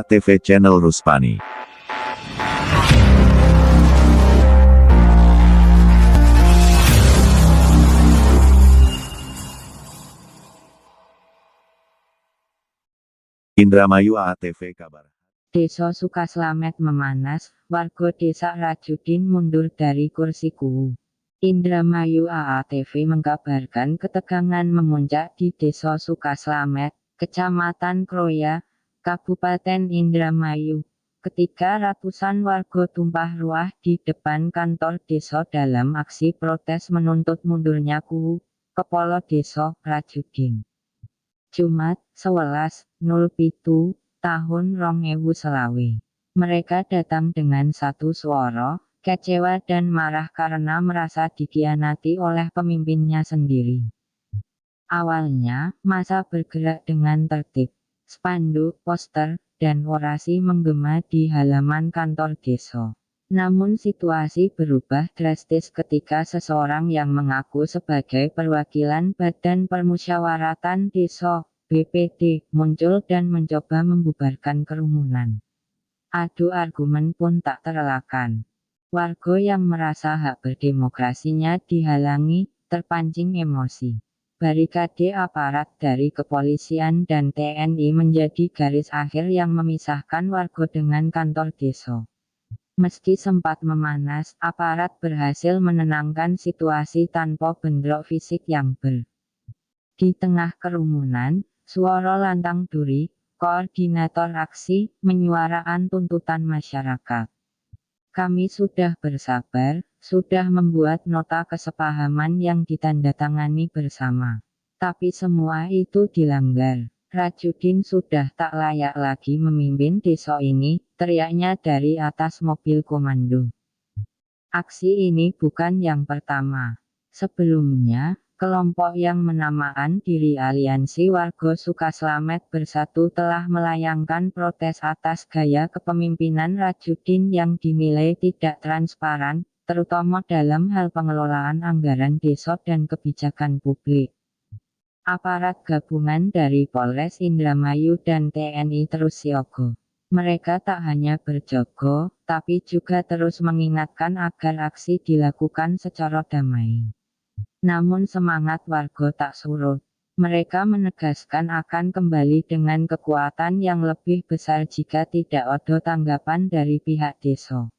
AATV Channel Ruspani. Indramayu AATV kabar. Desa Sukaslamet memanas, warga desa Rajudin mundur dari kursi kuwu. Indramayu AATV mengkabarkan ketegangan memuncak di Desa Sukaslamet, Kecamatan Kroya, Kabupaten Indramayu, ketika ratusan warga tumpah ruah di depan kantor desa dalam aksi protes menuntut mundurnya kuwu Kepala Desa Rajudin. Jumat, 11.07 tahun 2020. Mereka datang dengan satu suara, kecewa dan marah karena merasa dikhianati oleh pemimpinnya sendiri. Awalnya, massa bergerak dengan tertib. Spanduk, poster, dan orasi menggema di halaman kantor desa. Namun situasi berubah drastis ketika seseorang yang mengaku sebagai perwakilan Badan Permusyawaratan Desa (BPD) muncul dan mencoba membubarkan kerumunan. Adu argumen pun tak terelakkan. Warga yang merasa hak berdemokrasinya dihalangi, terpancing emosi. Barikade aparat dari kepolisian dan TNI menjadi garis akhir yang memisahkan warga dengan kantor desa. Meski sempat memanas, aparat berhasil menenangkan situasi tanpa bentrok fisik yang Di tengah kerumunan, suara lantang duri, koordinator aksi, menyuarakan tuntutan masyarakat. Kami sudah bersabar, sudah membuat nota kesepahaman yang ditandatangani bersama. Tapi semua itu dilanggar. Rajudin sudah tak layak lagi memimpin desa ini, teriaknya dari atas mobil komando. Aksi ini bukan yang pertama. Sebelumnya, kelompok yang menamakan diri Aliansi Warga Sukaslamet Bersatu telah melayangkan protes atas gaya kepemimpinan Rajudin yang dinilai tidak transparan, terutama dalam hal pengelolaan anggaran desa dan kebijakan publik. Aparat gabungan dari Polres Indramayu dan TNI terus siaga. Mereka tak hanya berjaga, tapi juga terus mengingatkan agar aksi dilakukan secara damai. Namun semangat warga tak surut. Mereka menegaskan akan kembali dengan kekuatan yang lebih besar jika tidak ada tanggapan dari pihak desa.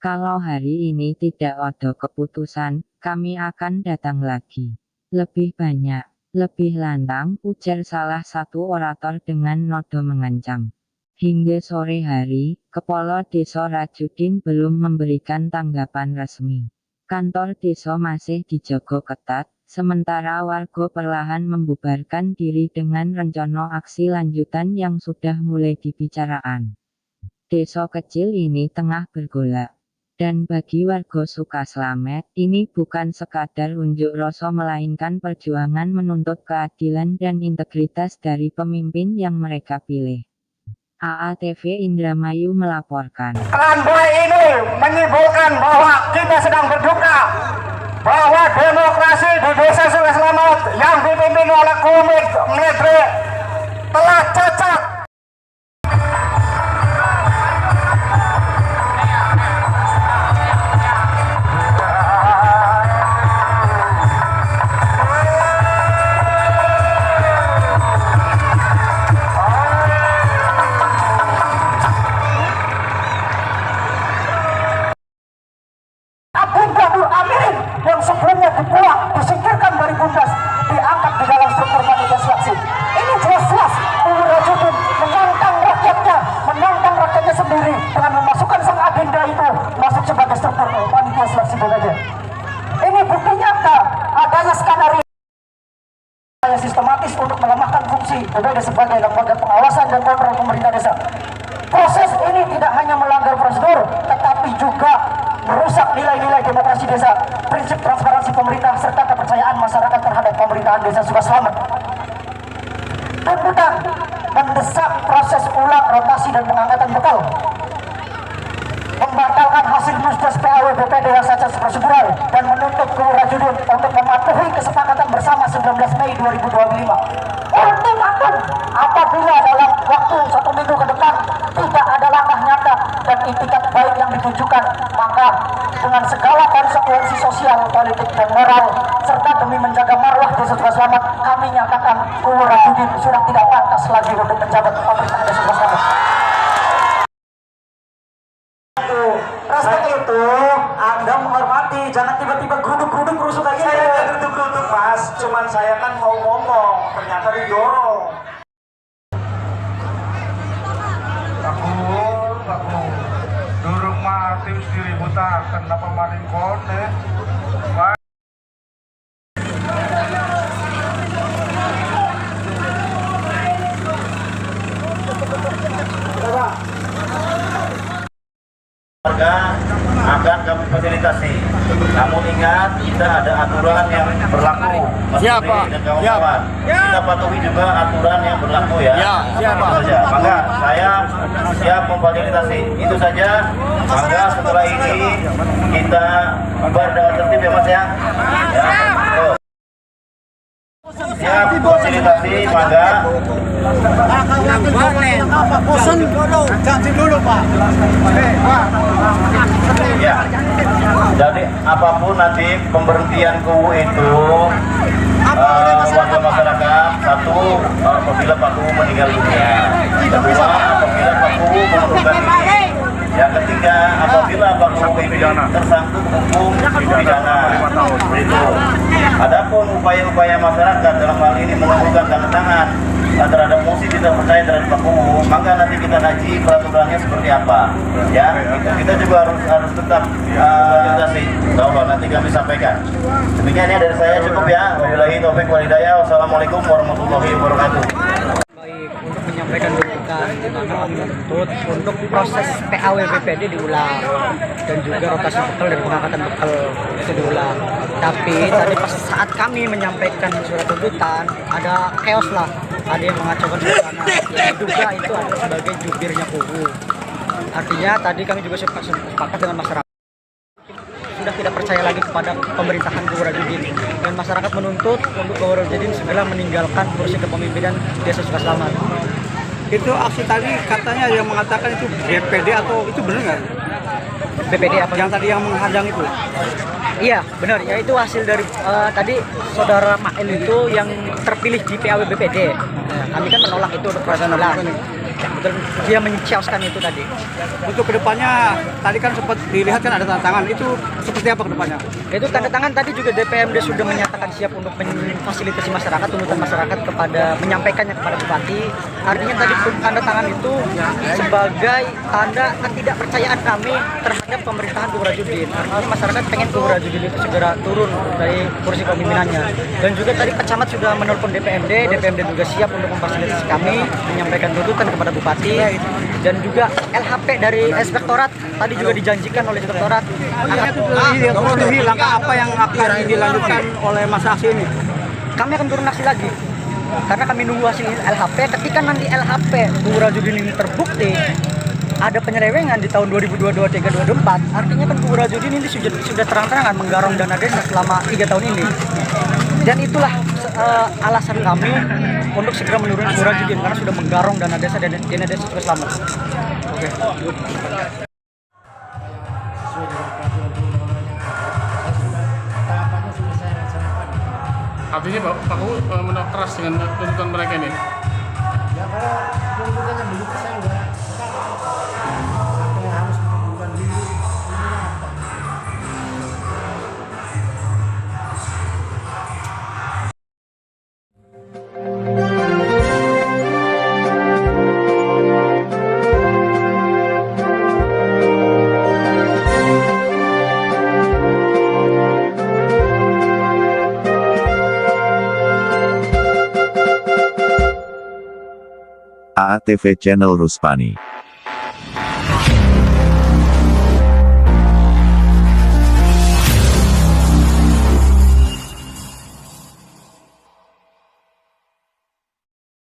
Kalau hari ini tidak ada keputusan, kami akan datang lagi. Lebih banyak, lebih lantang, ujar salah satu orator dengan nada mengancam. Hingga sore hari, Kepala Desa Rajudin belum memberikan tanggapan resmi. Kantor desa masih dijaga ketat, sementara warga perlahan membubarkan diri dengan rencana aksi lanjutan yang sudah mulai dibicarakan. Desa kecil ini tengah bergolak. Dan bagi warga Sukaslamet, ini bukan sekadar unjuk rasa melainkan perjuangan menuntut keadilan dan integritas dari pemimpin yang mereka pilih. AATV Indramayu melaporkan. Konvoi ini menyimpulkan bahwa kita sedang berduka bahwa demokrasi di Desa Sukaslamet yang dipimpin oleh Komit Medre telah cacat. Yang sebelumnya dibuang, disingkirkan dari Bundas, diangkat di dalam struktur panitia seleksi. Ini jelas-jelas Rajudin menantang rakyatnya sendiri dengan memasukkan sang agenda itu masuk sebagai struktur panitia seleksi BPD. Ini bukti nyata adanya skenario yang sistematis untuk melemahkan fungsi BPD sebagai lembaga pengawasan dan kontrol pemerintah desa. Proses ini tidak hanya melanggar prosedur, tetapi juga merusak nilai-nilai demokrasi desa, prinsip transparansi pemerintah, serta kepercayaan masyarakat terhadap pemerintahan Desa Sukaslamet. Tuntutan mendesak proses ulang rotasi dan pengangkatan betul, membatalkan hasil musdas PAW BPD yang cacat prosedural, dan menuntut Kubu Rajudin untuk mematuhi kesepakatan bersama 19 Mei 2025. Ultimatum, apabila dalam waktu 1 minggu ke depan marah dengan segala konsekuensi sosial, politik, dan moral, serta demi menjaga marwah Desa Suka Selamat, kami nyatakan UU Rajudin sudah tidak pantas lagi untuk menjabat pemerintahan Desa Suka Selamat. Respect itu Anda menghormati, jangan tiba-tiba geruduk-geruduk rusuk kayak gini. Saya nggak geruduk-geruduk mas, cuman saya kan mau ngomong, ternyata didorong. Aku durung mati wis diributaken napa maning kone. Warga akan kami fasilitasi. Namun ingat, kita ada aturan yang berlaku. Siapa? Dan kawan-kawan. Kita patuhi juga aturan yang berlaku ya. Siapa? Itu saja. Maka saya siap memfasilitasi. Itu saja. Maka setelah ini kita bubar dengan tertib ya mas ya. Ya. Siap fasilitasi, maka Bosan ganti dulu Pak. ya. Jadi apapun nanti pemberhentian KUU itu warga masyarakat, satu apabila Pak KUU meninggal dunia, kedua apabila Pak KUU mengundurkan diri, yang ketiga apabila Pak KUU ini tersangkut hukum pidana. Begitu. Adapun upaya-upaya masyarakat dalam hal ini mengumpulkan tanda tangan terhadap mosi tidak percaya terhadap Pak KUU, maka nanti kita kaji peraturannya seperti apa. Ya, itu kita juga harus tetap fasilitasi. Insyaallah nanti kami sampaikan. Demikian ya dari saya, cukup ya. Wabillahi taufik wal hidayah. Wassalamualaikum warahmatullahi wabarakatuh. Baik, untuk menyampaikan tuntutan di mana kami menuntut untuk proses PAW BPD diulang dan juga rotasi bekal dan pengangkatan bekal itu diulang. Tapi tadi pas saat kami menyampaikan surat tuntutan ada chaos lah, ada yang mengacaukan suasana yang diduga itu adalah sebagai jubirnya KUU. Artinya tadi kami juga sepakat dengan masyarakat sudah tidak percaya lagi kepada pemerintahan KUU Rajudin, dan masyarakat menuntut untuk KUU Rajudin segera meninggalkan kursi kepemimpinan Desa Suka Selamat. Itu aksi tadi katanya yang mengatakan itu BPD atau itu benar nggak? BPD apa? Yang tadi yang menghadang itu? Iya benar, ya itu hasil dari tadi saudara Mail itu yang terpilih di PAW BPD. Kami kan menolak itu untuk peradilan. Betul, dia mencaoskan itu tadi. Untuk kedepannya tadi kan sempat dilihat kan ada tanda tangan, itu seperti apa kedepannya? Itu tanda tangan tadi juga DPMD sudah menyatakan siap untuk memfasilitasi masyarakat, tuntutan masyarakat kepada menyampaikannya kepada bupati. Artinya tadi tanda tangan itu sebagai tanda ketidakpercayaan kami terhadap pemerintahan KUU Rajudin. Artinya masyarakat pengen KUU Rajudin itu segera turun dari kursi pemimpinannya. Dan juga tadi Pecamat sudah menelpon DPMD juga siap untuk memfasilitasi kami menyampaikan tuntutan kepada bupati, dan juga LHP dari inspektorat tadi juga dijanjikan oleh inspektorat. Langkah apa yang akan dilanjutkan oleh masa aksi ini? Kami akan turun aksi lagi karena kami nunggu hasil LHP. Ketika nanti LHP KUU Rajudin ini terbukti ada penyelewengan di tahun 2022, 2023, 2024, artinya kan KUU Rajudin ini sudah terang-terangan menggarong dana desa selama 3 tahun ini. Dan itulah alasan kami untuk segera menurunkan KUU Rajudin karena sudah menggarong dana desa dan dana desa Suka Selamat. Oke. Artinya Pak KUU menolak keras dengan tuntutan mereka ini. Ya kalau tuntutannya begitu saya enggak sampai harus mengundurkan diri. AATV Channel Ruspani.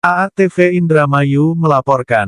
AATV Indramayu melaporkan.